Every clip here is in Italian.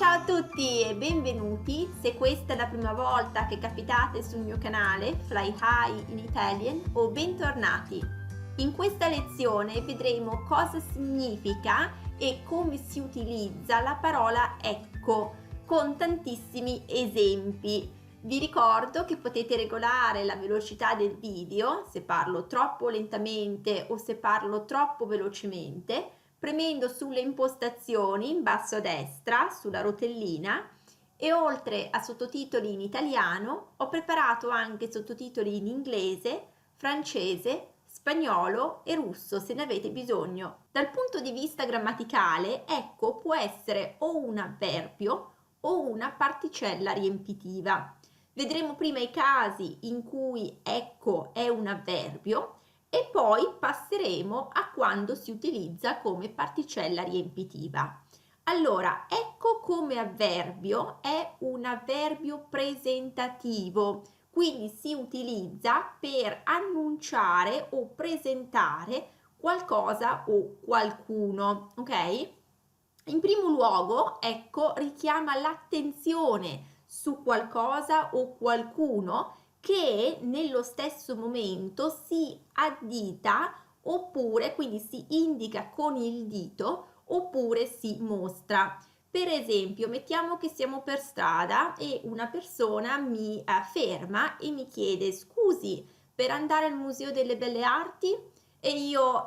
Ciao a tutti e benvenuti. Se questa è la prima volta che capitate sul mio canale Fly High in Italian o bentornati. In questa lezione vedremo cosa significa e come si utilizza la parola ecco con tantissimi esempi. Vi ricordo che potete regolare la velocità del video se parlo troppo lentamente o se parlo troppo velocemente, premendo sulle impostazioni in basso a destra, sulla rotellina, e oltre a sottotitoli in italiano ho preparato anche sottotitoli in inglese, francese, spagnolo e russo se ne avete bisogno. Dal punto di vista grammaticale, ecco può essere o un avverbio o una particella riempitiva. Vedremo prima i casi in cui ecco è un avverbio e poi passeremo a quando si utilizza come particella riempitiva. Allora, ecco come avverbio è un avverbio presentativo, quindi si utilizza per annunciare o presentare qualcosa o qualcuno, ok? In primo luogo, ecco, richiama l'attenzione su qualcosa o qualcuno che nello stesso momento si addita oppure quindi si indica con il dito oppure si mostra. Per esempio, mettiamo che siamo per strada e una persona mi ferma e mi chiede scusi, per andare al Museo delle Belle Arti? E io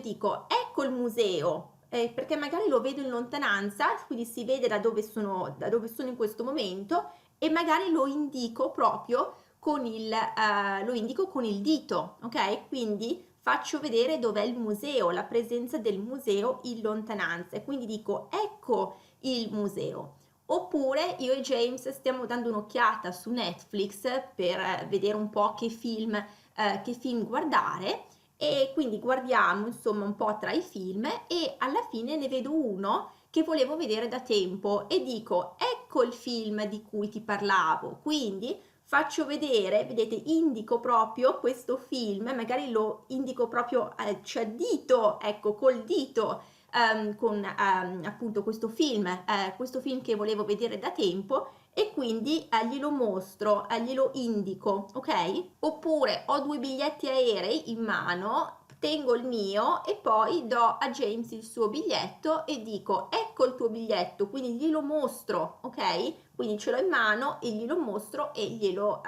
dico ecco il museo, perché magari lo vedo in lontananza, quindi si vede da dove sono in questo momento e magari lo indico proprio con il dito, ok? Quindi faccio vedere dov'è il museo, la presenza del museo in lontananza e quindi dico ecco il museo. Oppure io e James stiamo dando un'occhiata su Netflix per vedere un po' che film guardare e quindi guardiamo insomma un po' tra i film e alla fine ne vedo uno che volevo vedere da tempo e dico ecco il film di cui ti parlavo, quindi faccio vedere, vedete, indico proprio questo film, magari lo indico proprio, cioè dito, ecco, col dito, con appunto questo film che volevo vedere da tempo e quindi glielo mostro, glielo indico, ok? Oppure ho due biglietti aerei in mano, tengo il mio e poi do a James il suo biglietto e dico ecco il tuo biglietto, quindi glielo mostro, ok? Quindi ce l'ho in mano e glielo mostro e glielo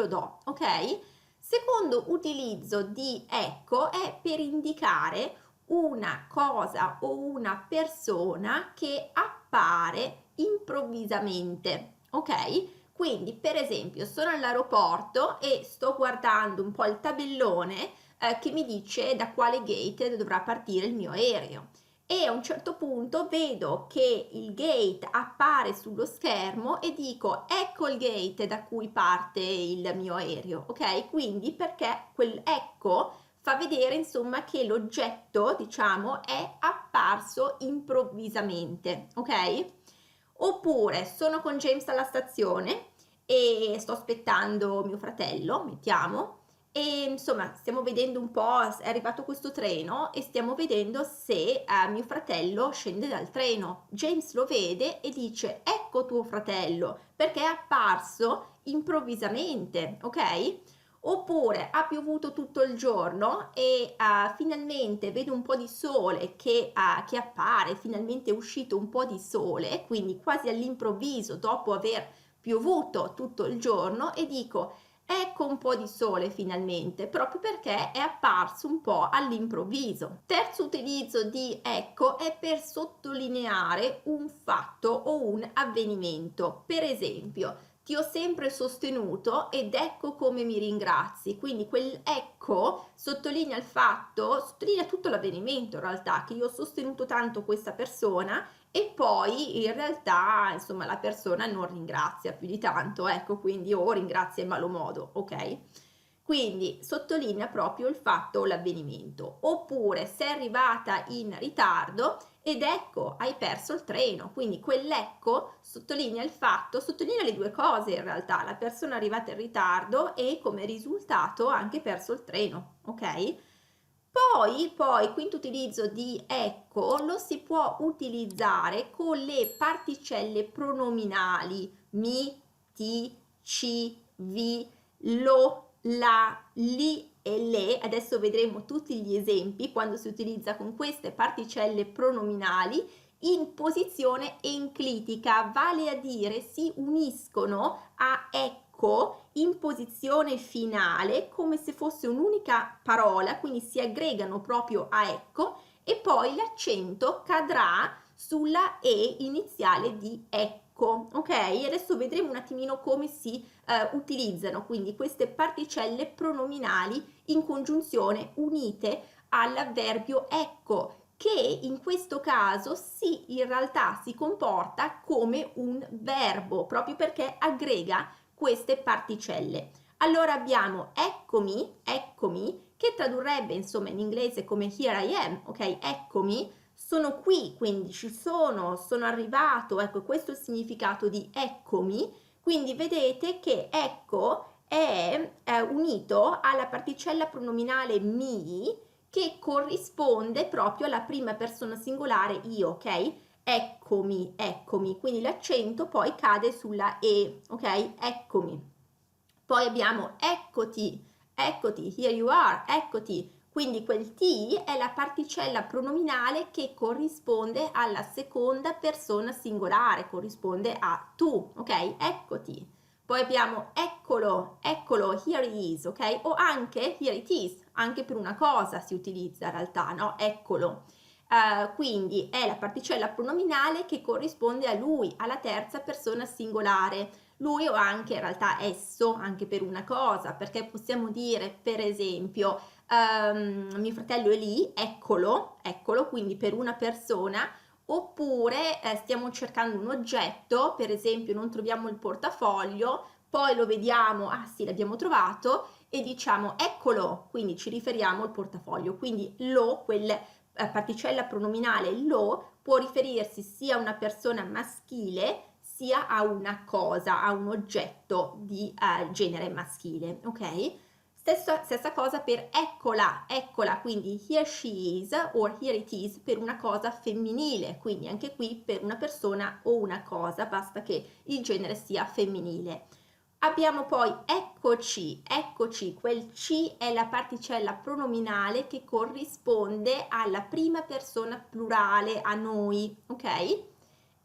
do, ok? Secondo utilizzo di ecco è per indicare una cosa o una persona che appare improvvisamente, ok? Quindi per esempio sono all'aeroporto e sto guardando un po' il tabellone che mi dice da quale gate dovrà partire il mio aereo e a un certo punto vedo che il gate appare sullo schermo e dico ecco il gate da cui parte il mio aereo, ok? Quindi perché quel ecco fa vedere insomma che l'oggetto diciamo è apparso improvvisamente, ok? Oppure sono con James alla stazione e sto aspettando mio fratello, mettiamo, e insomma stiamo vedendo un po', è arrivato questo treno e stiamo vedendo se mio fratello scende dal treno. James lo vede e dice ecco tuo fratello, perché è apparso improvvisamente, ok? Oppure ha piovuto tutto il giorno e finalmente vedo un po' di sole che appare, finalmente è uscito un po' di sole, quindi quasi all'improvviso dopo aver piovuto tutto il giorno e dico ecco un po' di sole finalmente, proprio perché è apparso un po' all'improvviso. Terzo utilizzo di ecco è per sottolineare un fatto o un avvenimento. Per esempio, ti ho sempre sostenuto ed ecco come mi ringrazi. Quindi quel ecco sottolinea il fatto, sottolinea tutto l'avvenimento in realtà, che io ho sostenuto tanto questa persona e poi in realtà insomma la persona non ringrazia più di tanto, ecco, quindi o ringrazia in malo modo, ok? Quindi sottolinea proprio il fatto o l'avvenimento. Oppure sei arrivata in ritardo ed ecco hai perso il treno, quindi quell'ecco sottolinea il fatto, sottolinea le due cose in realtà, la persona è arrivata in ritardo e come risultato ha anche perso il treno, ok? Poi, quinto utilizzo di ecco lo si può utilizzare con le particelle pronominali mi, ti, ci, vi, lo, la, li e le. Adesso vedremo tutti gli esempi quando si utilizza con queste particelle pronominali in posizione enclitica, vale a dire si uniscono a ecco in posizione finale come se fosse un'unica parola, quindi si aggregano proprio a ecco e poi l'accento cadrà sulla e iniziale di ecco, ok? Adesso vedremo un attimino come si utilizzano quindi queste particelle pronominali in congiunzione unite all'avverbio ecco, che in questo caso in realtà si comporta come un verbo proprio perché aggrega queste particelle. Allora abbiamo eccomi, che tradurrebbe insomma in inglese come here I am, ok? Eccomi, sono qui, quindi ci sono arrivato, ecco questo è il significato di eccomi, quindi vedete che ecco è unito alla particella pronominale mi che corrisponde proprio alla prima persona singolare io, ok? Eccomi, quindi l'accento poi cade sulla e, ok? Eccomi. Poi abbiamo eccoti, here you are, eccoti. Quindi quel T è la particella pronominale che corrisponde alla seconda persona singolare, corrisponde a tu, ok? Eccoti. Poi abbiamo eccolo, here it is, ok? O anche here it is, anche per una cosa si utilizza in realtà, no? Eccolo. Quindi è la particella pronominale che corrisponde a lui, alla terza persona singolare. Lui o anche in realtà esso, anche per una cosa, perché possiamo dire per esempio mio fratello è lì, eccolo, quindi per una persona, oppure stiamo cercando un oggetto, per esempio non troviamo il portafoglio, poi lo vediamo, ah sì l'abbiamo trovato e diciamo eccolo, quindi ci riferiamo al portafoglio, quindi lo, quel particella pronominale lo può riferirsi sia a una persona maschile sia a una cosa, a un oggetto di genere maschile, ok? Stessa cosa per eccola, quindi here she is or here it is per una cosa femminile, quindi anche qui per una persona o una cosa, basta che il genere sia femminile. Abbiamo poi eccoci, quel ci è la particella pronominale che corrisponde alla prima persona plurale, a noi, ok?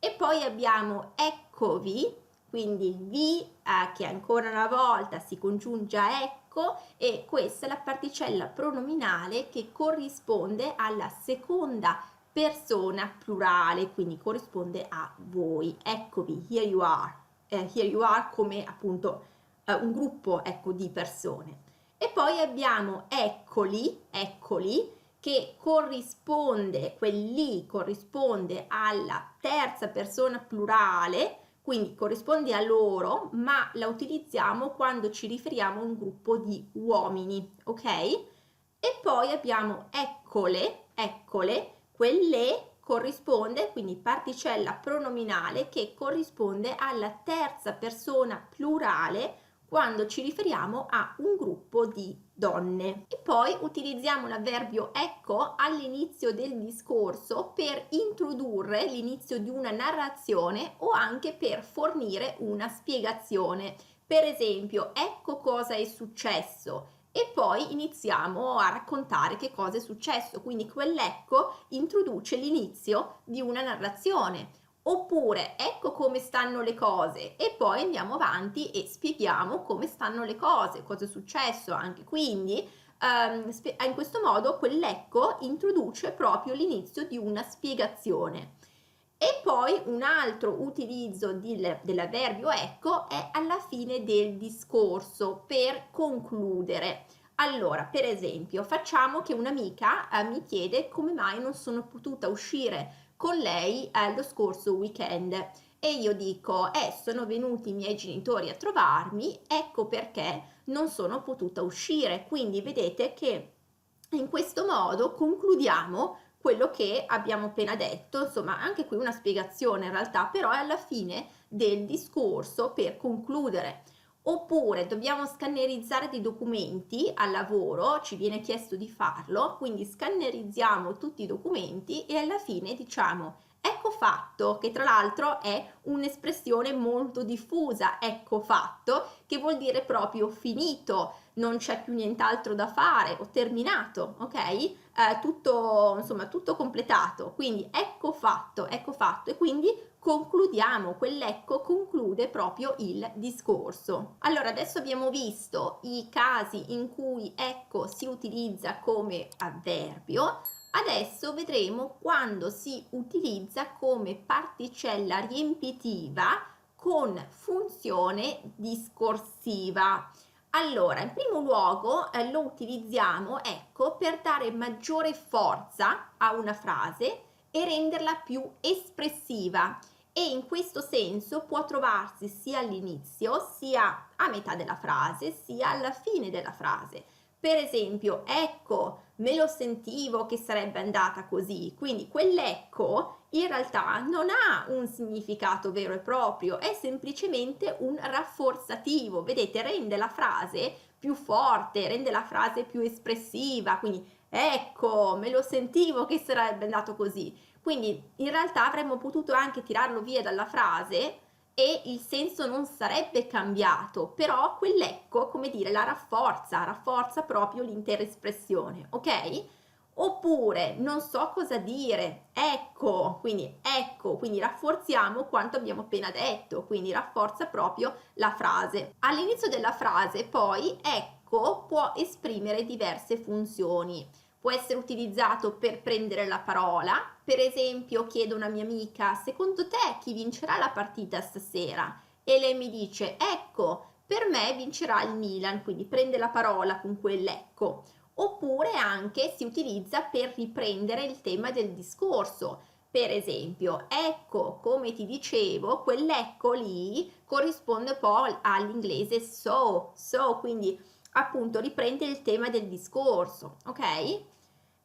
E poi abbiamo eccovi, quindi il vi che ancora una volta si congiunge a ecco e questa è la particella pronominale che corrisponde alla seconda persona plurale, quindi corrisponde a voi. Eccovi, here you are come appunto un gruppo ecco, di persone. E poi abbiamo eccoli, che corrisponde, quel lì corrisponde alla terza persona plurale, quindi corrisponde a loro, ma la utilizziamo quando ci riferiamo a un gruppo di uomini, ok? E poi abbiamo eccole, quelle corrisponde, quindi particella pronominale che corrisponde alla terza persona plurale quando ci riferiamo a un gruppo di donne. E poi utilizziamo l'avverbio ecco all'inizio del discorso per introdurre l'inizio di una narrazione o anche per fornire una spiegazione. Per esempio, ecco cosa è successo. E poi iniziamo a raccontare che cosa è successo, quindi quell'ecco introduce l'inizio di una narrazione. Oppure ecco come stanno le cose e poi andiamo avanti e spieghiamo come stanno le cose, cosa è successo anche. Quindi in questo modo quell'ecco introduce proprio l'inizio di una spiegazione. E poi un altro utilizzo dell'avverbio ecco è alla fine del discorso per concludere. Allora, per esempio, facciamo che un'amica mi chiede come mai non sono potuta uscire con lei lo scorso weekend e io dico sono venuti i miei genitori a trovarmi, ecco perché non sono potuta uscire. Quindi vedete che in questo modo concludiamo quello che abbiamo appena detto, insomma anche qui una spiegazione in realtà, però è alla fine del discorso per concludere. Oppure dobbiamo scannerizzare dei documenti al lavoro, ci viene chiesto di farlo, quindi scannerizziamo tutti i documenti e alla fine diciamo ecco fatto, che tra l'altro è un'espressione molto diffusa, ecco fatto, che vuol dire proprio finito, non c'è più nient'altro da fare, ho terminato, ok? Tutto, insomma, tutto completato, quindi ecco fatto e quindi concludiamo, quell'ecco conclude proprio il discorso. Allora, adesso abbiamo visto i casi in cui ecco si utilizza come avverbio, adesso vedremo quando si utilizza come particella riempitiva con funzione discorsiva. Allora, in primo luogo lo utilizziamo, ecco, per dare maggiore forza a una frase e renderla più espressiva e in questo senso può trovarsi sia all'inizio, sia a metà della frase, sia alla fine della frase. Per esempio, ecco, me lo sentivo che sarebbe andata così, quindi quell'ecco in realtà non ha un significato vero e proprio, è semplicemente un rafforzativo, vedete, rende la frase più forte, rende la frase più espressiva, quindi ecco, me lo sentivo che sarebbe andato così. Quindi in realtà avremmo potuto anche tirarlo via dalla frase e il senso non sarebbe cambiato, però quell'ecco, come dire, la rafforza proprio l'intera espressione, ok? Oppure non so cosa dire, ecco, quindi rafforziamo quanto abbiamo appena detto, quindi rafforza proprio la frase. All'inizio della frase poi ecco può esprimere diverse funzioni. Può essere utilizzato per prendere la parola, per esempio chiedo a una mia amica, secondo te chi vincerà la partita stasera? E lei mi dice, ecco, per me vincerà il Milan, quindi prende la parola con quell'ecco. Oppure anche si utilizza per riprendere il tema del discorso. Per esempio, ecco, come ti dicevo, quell'ecco lì corrisponde un po' all'inglese quindi appunto riprende il tema del discorso, ok?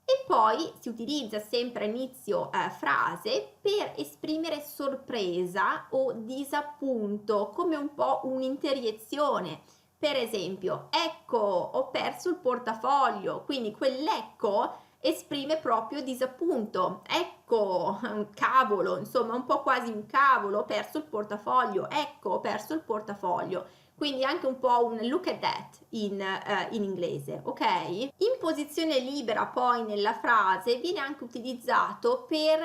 E poi si utilizza sempre a inizio frase per esprimere sorpresa o disappunto, come un po' un'interiezione. Per esempio, ecco, ho perso il portafoglio, quindi quell'ecco esprime proprio disappunto. Ecco, cavolo, insomma, un po' quasi un cavolo, ho perso il portafoglio. Ecco, ho perso il portafoglio. Quindi anche un po' un look at that in inglese, ok? In posizione libera poi nella frase viene anche utilizzato per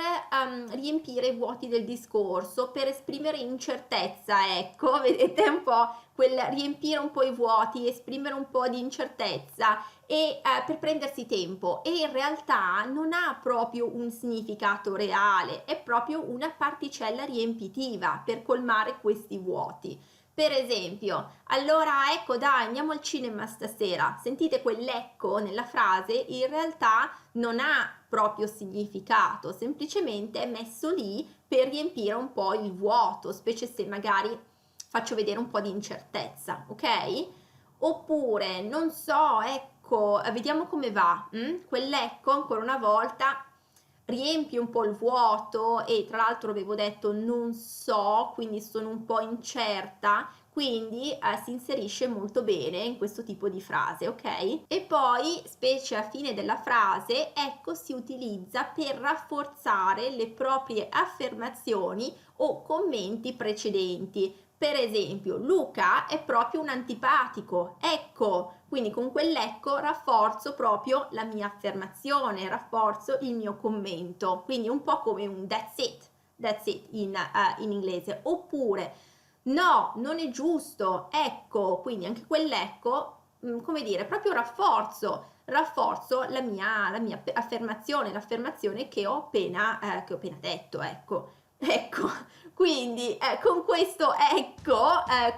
riempire i vuoti del discorso, per esprimere incertezza, ecco, vedete un po' quel riempire un po' i vuoti, esprimere un po' di incertezza e per prendersi tempo e in realtà non ha proprio un significato reale, è proprio una particella riempitiva per colmare questi vuoti. Per esempio, allora ecco dai andiamo al cinema stasera, sentite quell'ecco nella frase in realtà non ha proprio significato, semplicemente è messo lì per riempire un po' il vuoto, specie se magari faccio vedere un po' di incertezza, ok? Oppure, non so, ecco, vediamo come va, quell'ecco ancora una volta riempie un po' il vuoto e tra l'altro avevo detto non so, quindi sono un po' incerta, quindi si inserisce molto bene in questo tipo di frase, ok? E poi, specie a fine della frase, ecco si utilizza per rafforzare le proprie affermazioni o commenti precedenti. Per esempio, Luca è proprio un antipatico, ecco, quindi con quell'ecco rafforzo proprio la mia affermazione, rafforzo il mio commento, quindi un po' come un that's it in inglese. Oppure, no, non è giusto, ecco, quindi anche quell'ecco, come dire, proprio rafforzo la mia affermazione, l'affermazione che ho appena detto, ecco. Ecco, quindi con questo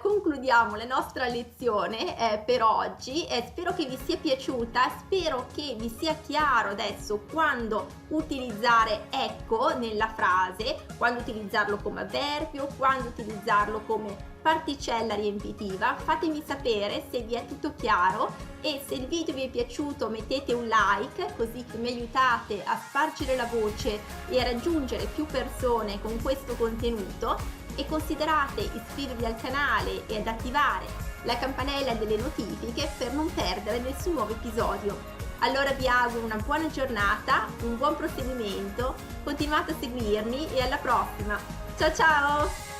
concludiamo la nostra lezione per oggi. Spero che vi sia piaciuta, spero che vi sia chiaro adesso quando utilizzare ecco nella frase, quando utilizzarlo come avverbio, quando utilizzarlo come particella riempitiva. Fatemi sapere se vi è tutto chiaro e se il video vi è piaciuto mettete un like così che mi aiutate a spargere la voce e a raggiungere più persone con questo contenuto e considerate iscrivervi al canale e ad attivare la campanella delle notifiche per non perdere nessun nuovo episodio. Allora vi auguro una buona giornata, un buon proseguimento, continuate a seguirmi e alla prossima. Ciao ciao!